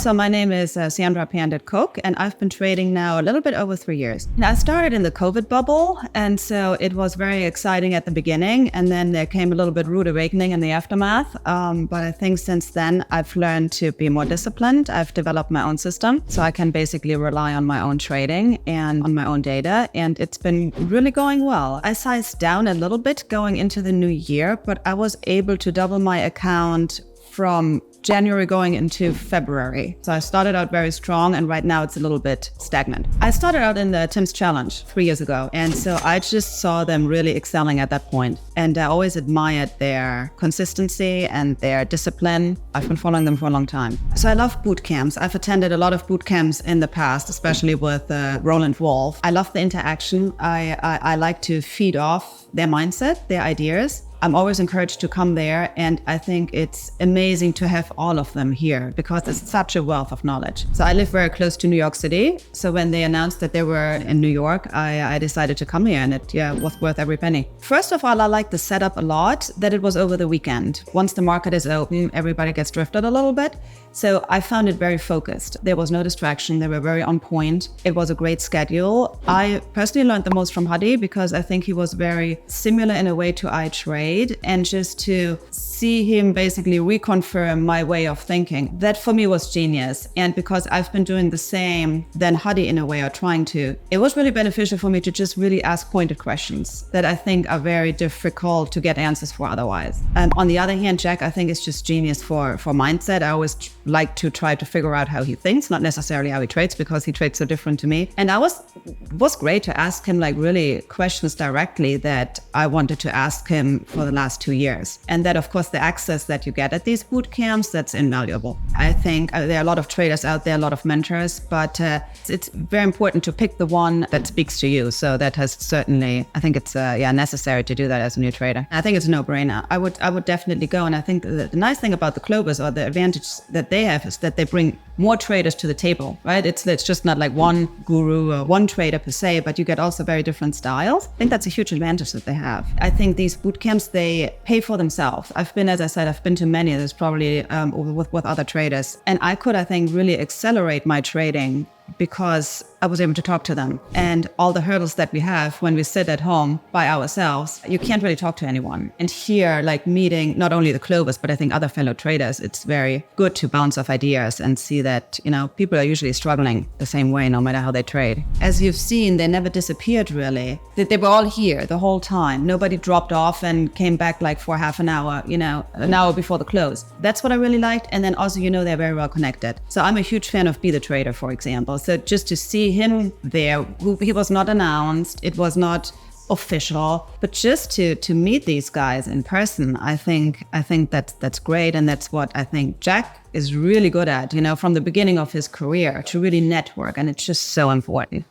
So my name is Sandra Pandit Coke, and I've been trading now a little bit over 3 years. Now, I started in the COVID bubble, and so it was very exciting at the beginning, and then there came a little bit rude awakening in the aftermath. But I think since then, I've learned to be more disciplined. I've developed my own system, so I can basically rely on my own trading and on my own data, and it's been really going well. I sized down a little bit going into the new year, but I was able to double my account from January going into February. So I started out very strong, and right now it's a little bit stagnant. I started out in the Tim's Challenge 3 years ago, and so I just saw them really excelling at that point. And I always admired their consistency and their discipline. I've been following them for a long time. So I love boot camps. I've attended a lot of boot camps in the past, especially with Roland. I love the interaction. I like to feed off their mindset, their ideas. I'm always encouraged to come there, and I think it's amazing to have all of them here because it's such a wealth of knowledge. So I live very close to New York City. So when they announced that they were in New York, I decided to come here, and it was worth every penny. First of all, I like the setup a lot, that it was over the weekend. Once the market is open, everybody gets drifted a little bit. So I found it very focused. There was no distraction. They were very on point. It was a great schedule. I personally learned the most from Hadi because I think he was very similar in a way to iTrade, and just to see him basically reconfirm my way of thinking, that for me was genius. And because I've been doing the same than Hadi in a way, or trying to, it was really beneficial for me to just really ask pointed questions that I think are very difficult to get answers for otherwise. On the other hand, Jack, I think is just genius for mindset. I always like to try to figure out how he thinks, not necessarily how he trades, because he trades so different to me. And I was great to ask him like really questions directly that I wanted to ask him for the last 2 years. And that, of course, the access that you get at these boot camps, that's invaluable. I think there are a lot of traders out there, a lot of mentors, but it's very important to pick the one that speaks to you. So that has certainly, I think it's necessary to do that as a new trader. I think it's a no-brainer. I would definitely go. And I think the nice thing about the Clovers, or the advantage that they have, is that they bring more traders to the table, right? It's just not like one guru or one trader per se, but you get also very different styles. I think that's a huge advantage that they have. I think these boot camps, they pay for themselves. I've been to many. There's probably with other traders, and I could, I think, really accelerate my trading because I was able to talk to them. And all the hurdles that we have when we sit at home by ourselves, you can't really talk to anyone. And here, like meeting not only the Clovers, but I think other fellow traders, it's very good to bounce off ideas and see that, people are usually struggling the same way, no matter how they trade. As you've seen, they never disappeared really. They were all here the whole time. Nobody dropped off and came back like for half an hour, an hour before the close. That's what I really liked. And then also, they're very well connected. So I'm a huge fan of Be the Trader, for example. So just to see him there, he was not announced, it was not official, but just to meet these guys in person, I think that's great. And that's what I think Jack is really good at, from the beginning of his career, to really network. And it's just so important.